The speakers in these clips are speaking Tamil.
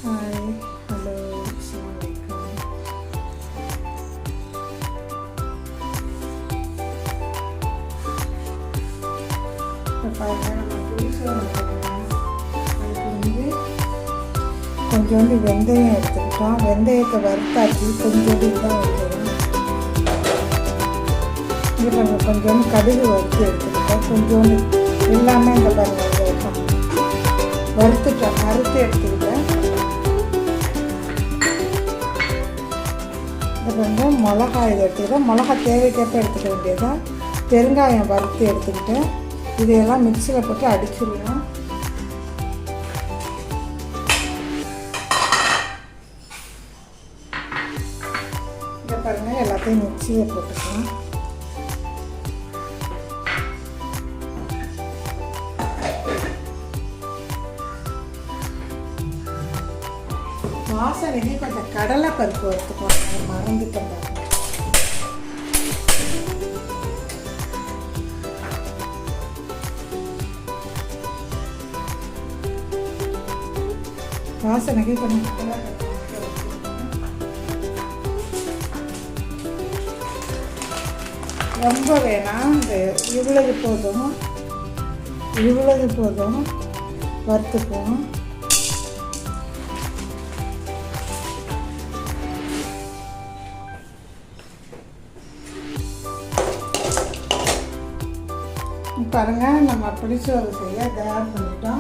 ஹாய், ஹலோ, அஸ்ஸலாமு அலைக்கும். இப்போ பாருங்கள், நம்ம புளிசோறு வைக்கணும். அதுக்கு வந்து கொஞ்சோண்டு வெந்தயம் எடுத்துக்கிட்டோம். வெந்தயத்தை வறுத்தாக்கி கொஞ்சோண்டு இதாக வைக்கணும். இங்கே பாருங்கள், கொஞ்சோண்டு கடுகு வறுத்து எடுத்துக்கிட்டோம். கொஞ்சோண்டு எல்லாமே இந்த பாருங்கள் வறுத்துட்டோம், வறுத்து எடுத்துக்கிட்டேன். இது வந்து மிளகா இதை எடுத்துக்கிட்டேன். மிளகா தேவைக்கேற்ப எடுத்துக்க வேண்டியதான். பெருங்காயம் வறுத்து எடுத்துக்கிட்டேன். இதையெல்லாம் மிக்சியில் போட்டு அடிச்சிடலாம். இதை பாருங்கள், எல்லாத்தையும் மிக்சியில் போட்டுக்கலாம். வாசனைக்கு கொஞ்சம் கடலை பருப்பு வறுத்துக்குவாங்க, மறந்துட்டேன். வாசனைக்கு கொஞ்சம் கடலை பருப்பு ரொம்ப வேணாம். இந்த இவ்வளவு போதும் வறுத்துக்குவோம். பாருங்கள், நம்ம புளிசோறு செய்ய தயார் பண்ணிட்டோம்.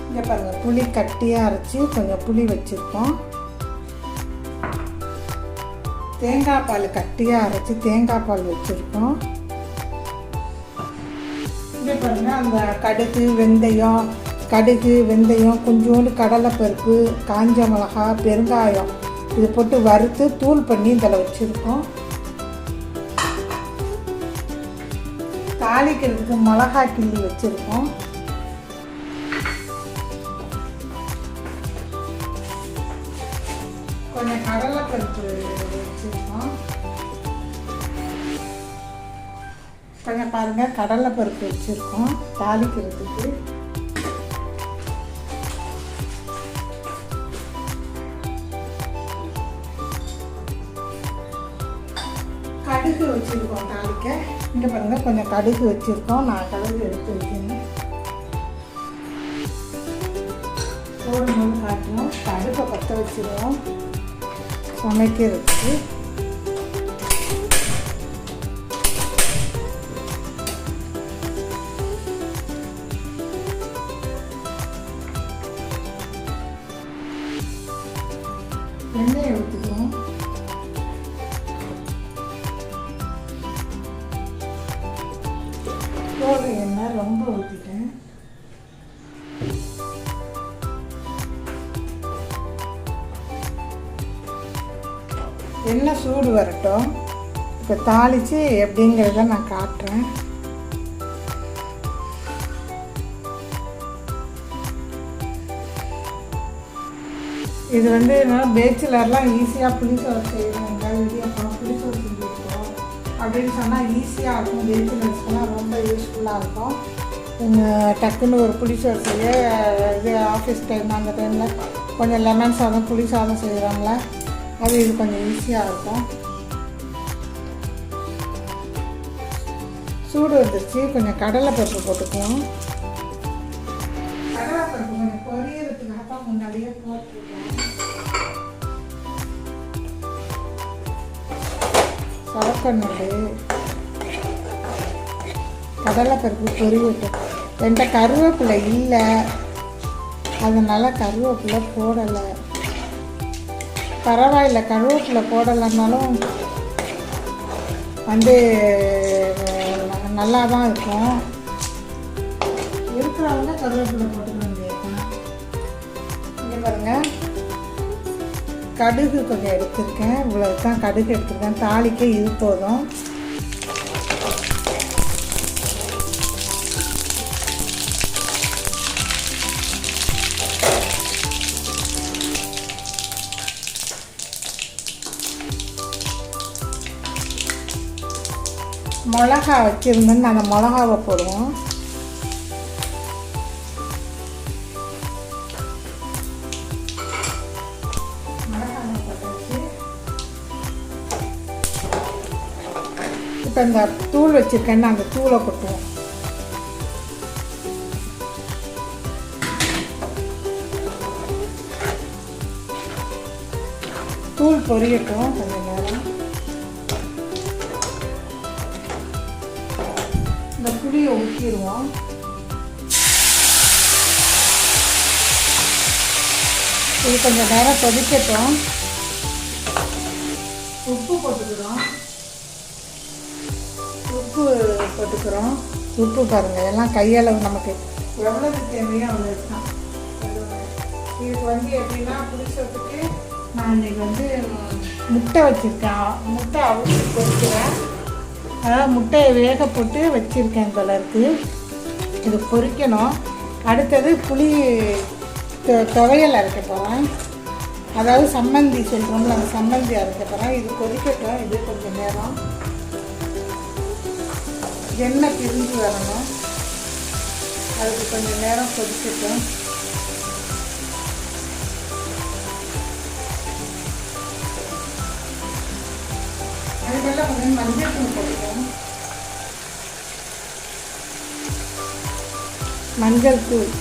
இங்கே பாருங்கள், புளி கட்டியாக அரைச்சி கொஞ்சம் புளி வச்சுருக்கோம். தேங்காய் பால் கட்டியாக அரைச்சி தேங்காய் பால் வச்சுருக்கோம். இங்கே பாருங்கள், அந்த கடுகு வெந்தயம் கொஞ்சோண்டு கடலைப்பருப்பு, காஞ்ச மிளகா, பெருங்காயம் இது போட்டு வறுத்து தூள் பண்ணி இதில் வச்சுருக்கோம். தாளிக்கிறதுக்கு மிளகா கிள்ளி வச்சுருக்கோம். கொஞ்சம் கடலைப்பருப்பு வச்சுருக்கோம். கொஞ்சம் பாருங்கள், கடலைப்பருப்பு வச்சுருக்கோம் தாளிக்கிறதுக்கு. கடுகு வச்சுருக்கோம் தாளிக்க. இங்கே பாருங்கள், கொஞ்சம் கடுகு வச்சுருக்கோம். நான் கடுகு எடுத்து வைக்கணும். போடும்போது காட்டுவோம். கடுகை பற்ற வச்சுருவோம் சமைக்கிறதுக்கு. எண்ணெயை ஊற்றிக்குவோம். எண்ணெய் ரொம்ப ஊற்றிட்டேன். எண்ணெய் சூடு வரட்டும். இப்போ தாளித்து எப்படிங்கிறத நான் காட்டுறேன். இது வந்து நான் பேச்சுலர்லாம் ஈஸியாக புளிசோறு செய்வாங்க. இடியாப்பம் புளிசோறு செஞ்சுருக்கோம் அப்படின்னு சொன்னால் ஈஸியாக இருக்கும். பேச்சுலர்ஸ்க்குலாம் ரொம்ப யூஸ்ஃபுல்லாக இருக்கும். டக்குன்னு ஒரு புளிசோறு செய்ய இது ஆஃபீஸ் டைம் அந்த டைமில் கொஞ்சம் லெமன் சாதம் புளி சாதம் செய்கிறாங்களே, அது இது கொஞ்சம் ஈஸியாக இருக்கும். சூடு வந்துருச்சு. கொஞ்சம் கடலைப்பருப்பு போட்டுக்கலாம். கடலைப்பருப்பு கொஞ்சம் பொரியறதுக்காக தான் முன்னாடியே போட்டுருக்கேன். சவக்கண்ணு கடலைப்பருப்பு பொரியட்டும். என்கிட்ட கருவேப்பிலை இல்லை, அதனால் கருவேப்பிலை போடலை. பரவாயில்ல, கருவேப்பிலை போடலைன்னாலும் வந்து நல்லா தான் இருக்கும். இருக்கிறவங்க கருவேப்பிலை போட்டுக்க வேண்டியதுதான். இங்கே பாருங்கள், கடுகு கொஞ்சம் எடுத்திருக்கேன். இவ்வளவு தான் கடுகு எடுத்திருக்கேன். தாளிக்க இது போதும். மிளகா வச்சுருந்தேன்னு நாங்கள் மிளகாவை போடுவோம். இப்போ இந்த தூள் வச்சுருக்கேன்னு அந்த தூளை கொட்டுவோம். தூள் பொரியட்டும் கொஞ்சம் நேரம். இந்த புளியை ஊற்றிடுவோம். இது கொஞ்சம் நேரம் கொதிக்கட்டும். உப்பு போட்டுக்கிறோம். உப்பு பாருங்கள், எல்லாம் கையளவு நமக்கு எவ்வளவு தேவையோ அவ்வளோ தான். இதுக்கு வந்து எப்படின்னா புளிச்சோத்துக்கு நான் இன்றைக்கி முட்டை வச்சுருக்கேன். முட்டை அவிச்சு பொரிக்கிறேன். அதாவது முட்டையை வேக போட்டு வச்சுருக்கேன் கலருக்கு. இது பொரிக்கணும். அடுத்தது புளி துவையல் அரைக்க போகிறேன். அதாவது சம்மந்தி சொல்கிறோம்ல, அந்த சம்மந்தி அரைக்க போகிறேன். இது கொதிக்கட்டும். இது கொஞ்சம் நேரம் எண்ணெய் பிரிஞ்சு வரணும். அதுக்கு கொஞ்சம் நேரம் கொதிக்கட்டும். அதுக்கெல்லாம் கொஞ்சம் மஞ்சள் தூள் போட்டுக்கணும். மஞ்சள் தூள்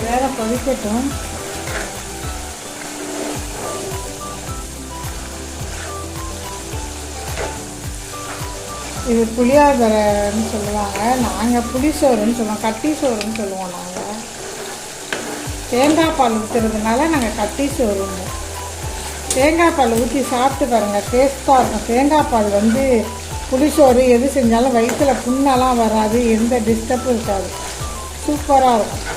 நேரம் கொதிக்கட்டும். இது புளியோதரைன்னு சொல்லுவாங்க. நாங்கள் புளிசோறுன்னு சொல்லுவோம். கட்டி சோறுன்னு சொல்லுவோம். நாங்கள் தேங்காய் பால் ஊற்றுறதுனால நாங்கள் கட்டி சோறுன்னு. தேங்காய் பால் ஊற்றி சாப்பிட்டு பாருங்கள், டேஸ்ட்டாக இருக்கும். தேங்காய் பால் புளிசோறு எது செஞ்சாலும் வயிற்றில் புண்ணெல்லாம் வராது, எந்த டிஸ்டர்பும் இருக்காது, சூப்பராக இருக்கும்.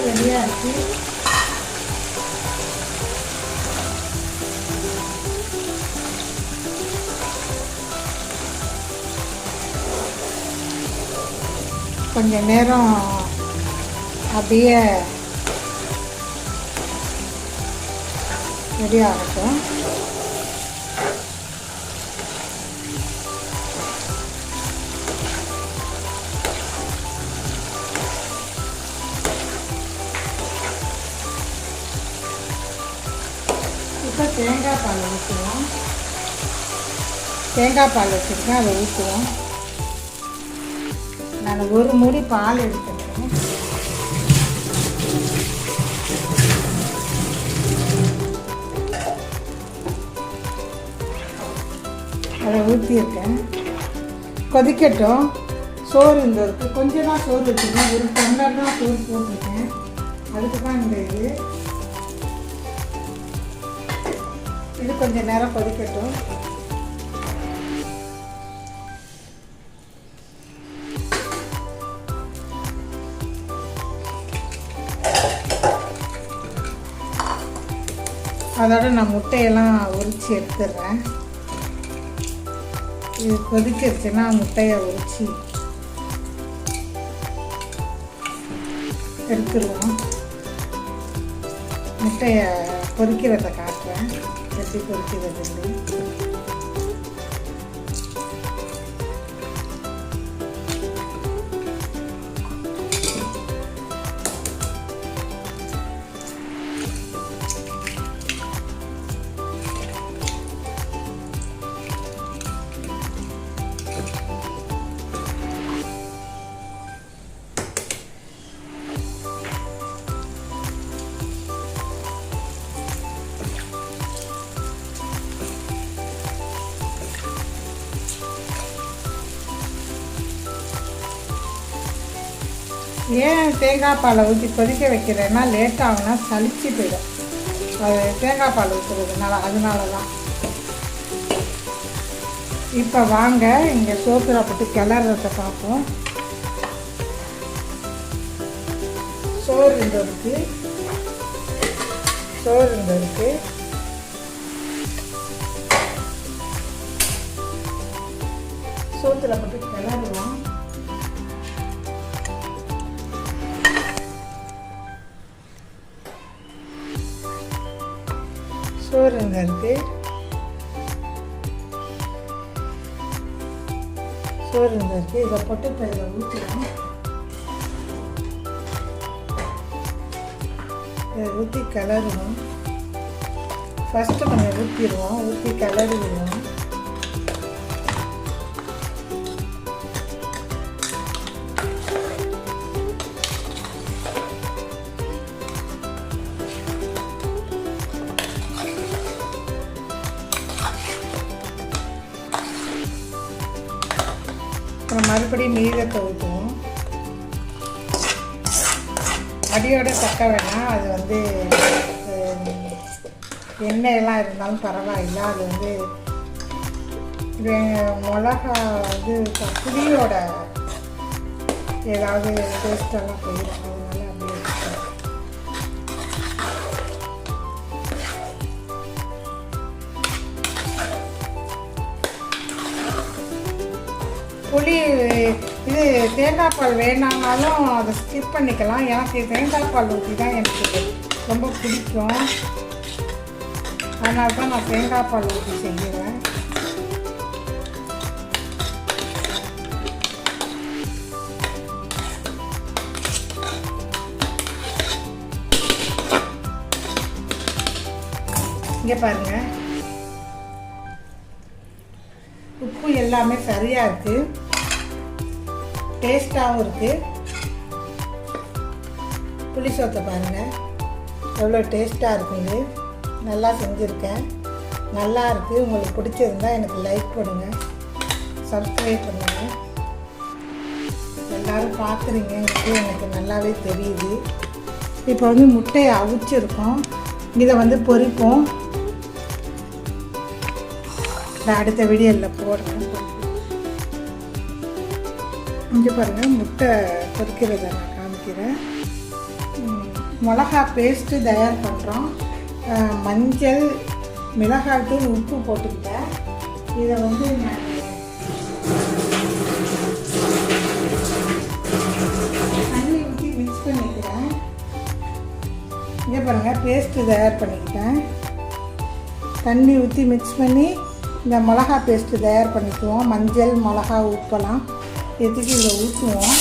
ரெடியாக இருக்குது. கொஞ்சம் நேரம் அப்படியே ரெடி ஆகட்டும். இப்போ தேங்காய் பால் ஊற்றுவோம். தேங்காய் பால் வச்சுருக்கேன், அதை ஊற்றுவோம். நான் ஒரு மூடி பால் எடுத்துக்கிறேன். அதை ஊற்றியிருக்கேன். கொதிக்கட்டும். சோறு இந்த இருக்குது, கொஞ்சம் தான் சோறு வச்சுருக்கேன். ஒரு டம்ளர் தான் சோறு போட்டிருக்கேன். அதுக்கு தான் இந்த இது கொஞ்சம் நேரம் கொதிக்கட்டும். அதோட நான் முட்டையெல்லாம் உரித்து எடுத்துடுறேன். இது கொதிச்சிருச்சுன்னா முட்டையை உரித்து எடுத்துருவோம். முட்டையை பொரிக்கிறத காட்டுறேன், எப்படி பொரிக்கிறது. ஏன் தேங்காய் பாலை ஊற்றி கொதிக்க வைக்கிறேன்னா லேட் ஆகுனா சளிச்சு போயிடும். அது தேங்காய் பால் ஊற்றுறதுனால, அதனால தான். இப்போ வாங்க இங்கே சோத்துல போட்டு கிளறத பார்ப்போம். சோறு இங்கே இருக்குது, சோறு இங்கே இருக்குது. சோத்துல போட்டு கிளறுவோம். சோறு இங்கே இருக்குது, சோறு இங்கே இருக்குது. இதை போட்டு இப்போ இதில் ஊற்றிடுவோம். இதை ஊற்றி கிளறுவோம். ஃபஸ்ட்டு கொஞ்சம் ஊற்றிடுவோம், ஊற்றி கிளறி விடுவோம். அப்புறம் மறுபடியும் மீதத்தை ஊற்றுவோம். அடியோட தக்க வேணாம், அது வந்து எண்ணெயெல்லாம் இருந்தாலும் பரவாயில்லை. அது வந்து மிளகா இது புளியோட ஏதாவது டேஸ்டெல்லாம் போயிடும், அதனால அப்படியே வச்சுக்கிறேன். புளி இது தேங்காய் பால் வேணானாலும் அதை ஸ்கிப் பண்ணிக்கலாம். எனக்கு தேங்காய் பால் ஊற்றி தான் எனக்கு ரொம்ப பிடிக்கும், அதனால தான் நான் தேங்காய் பால் ஊற்றி செய்கிறேன். இங்கே பாருங்கள், உப்பு எல்லாமே சரியாக இருக்குது, டேஸ்ட்டாகவும் இருக்குது. புளி சோத்தை பாருங்கள் எவ்வளோ டேஸ்ட்டாக இருக்குது. நல்லா செஞ்சுருக்கேன், நல்லா இருக்குது. உங்களுக்கு பிடிச்சிருந்தா எனக்கு லைக் பண்ணுங்கள், சப்ஸ்கிரைப் பண்ணுங்கள். எல்லோரும் பார்க்குறீங்கிறது எனக்கு நல்லாவே தெரியுது. இப்போ வந்து முட்டையை அவிச்சிருக்கோம், இதை வந்து பொரிப்போம். நான் அடுத்த வீடியோவில் போடுறேன். இங்கே பாருங்கள், முட்டை பொரிக்கிறத நான் காமிக்கிறேன். மிளகா பேஸ்ட்டு தயார் பண்ணுறோம். மஞ்சள், மிளகாய் தூள், உப்பு போட்டுக்கிட்டேன். இதை வந்து நான் தண்ணி ஊற்றி மிக்ஸ் பண்ணிக்கிறேன். இங்கே பாருங்கள், பேஸ்ட்டு தயார் பண்ணிக்கிட்டேன். தண்ணி ஊற்றி மிக்ஸ் பண்ணி இந்த மிளகா பேஸ்ட்டு தயார் பண்ணிக்குவோம். மஞ்சள், மிளகா, உப்பெல்லாம் எதுக்கு இதில் ஊற்றுவோம்.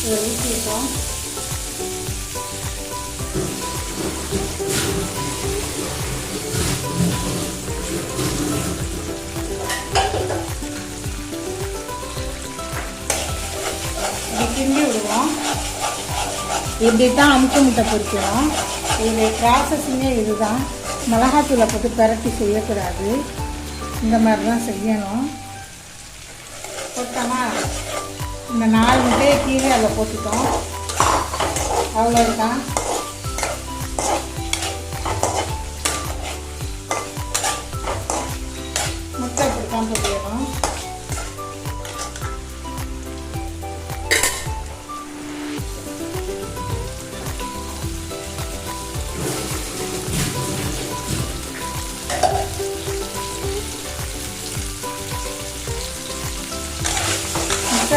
இதை ஊற்றிட்டோம். இப்படி கிண்டி விடுவோம். இப்படி தான் அமுக்கு முட்டை பொரிக்கிறோம். இதோடைய ப்ராசஸிங்கே இதுதான். மிளகாத்தூளை போட்டு பரட்டி செய்யக்கூடாது, இந்த மாதிரி தான் செய்யணும். போட்டோமா, இந்த 4 முட்டையை கீழே அதில் போட்டுட்டோம். அவ்வளோதான். முட்டை இப்படி தான் பொரியணும்.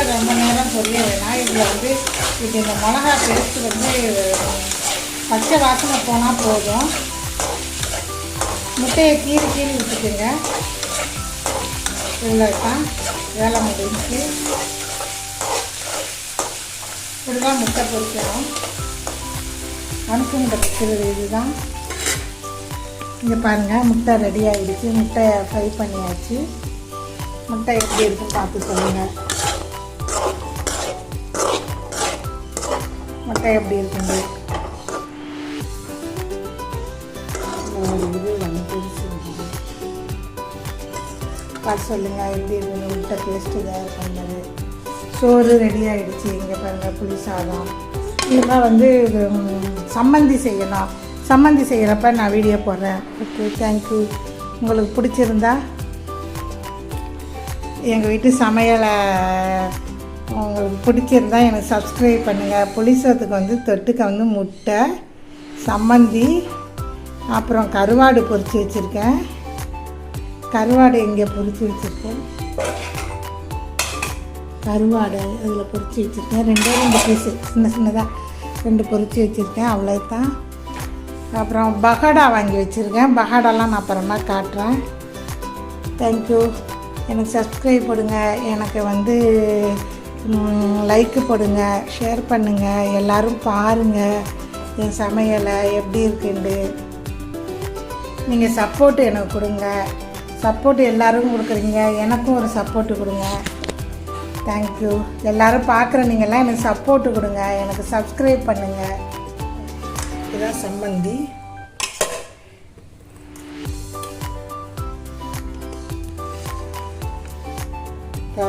ரொம்ப நேரம் பொரிய வேணாம். இதில் வந்து இது இந்த மிளகா பேஸ்ட்டு வந்து பச்சை வாசனை போனால் போதும். முட்டையை கீறி விட்டுக்குங்க. இவ்வளோ தான் வேலை முடிஞ்சு. இப்படிதான் முட்டை பொரிக்கணும். அனுப்பு முட்டை பொரிக்கிறது இதுதான். இங்கே பாருங்கள், முட்டை ரெடி ஆகிடுச்சு. முட்டையை ஃப்ரை பண்ணியாச்சு. முட்டை எப்படி இருக்குன்னு பார்த்து சொல்லுங்கள். முட்டை எப்படி இருக்குங்க? இது வந்து பெருசு பார்த்து சொல்லுங்கள் எப்படி இருக்குங்க. முட்டை பேஸ்ட்டு தயார் பண்ணது. சோறு ரெடி ஆகிடுச்சு. இங்கே பாருங்கள், புளி சாதம். இதெல்லாம் வந்து சம்மந்தி செய்யணும். சம்மந்தி செய்கிறப்ப நான் வீடியோ போடுறேன். Okay, thank you. உங்களுக்கு பிடிச்சிருந்தா எங்கள் வீட்டு சமையலை உங்களுக்கு பிடிச்சிருந்தா எனக்கு சப்ஸ்கிரைப் பண்ணுங்கள். புளிசோத்துக்கு வந்து தொட்டுக்க வந்து முட்டை, சம்மந்தி, அப்புறம் கருவாடு பொரித்து வச்சுருக்கேன். கருவாடு இங்கே பொரித்து வச்சுருக்கேன். கருவாடு அதில் பொரித்து வச்சுருக்கேன். 2 பீஸு சின்னதாக 2 பொரித்து வச்சுருக்கேன். அவ்வளோதான். அப்புறம் பகோடா வாங்கி வச்சுருக்கேன். பகோடாலாம் நான் அப்புறமா காட்டுறேன். தேங்க்யூ. எனக்கு சப்ஸ்கிரைப் போடுங்க, எனக்கு வந்து லைக்கு போடுங்க, ஷேர் பண்ணுங்கள். எல்லோரும் பாருங்கள் என் சமையலை எப்படி இருக்குன்னு. நீங்கள் சப்போர்ட்டு எனக்கு கொடுங்க. சப்போர்ட்டு எல்லோரும் கொடுக்குறீங்க, எனக்கும் ஒரு சப்போர்ட்டு கொடுங்க. தேங்க்யூ. எல்லோரும் பார்க்குற நீங்கள்லாம் எனக்கு சப்போர்ட்டு கொடுங்க, எனக்கு சப்ஸ்கிரைப் பண்ணுங்கள். இதுதான் சம்மந்தி.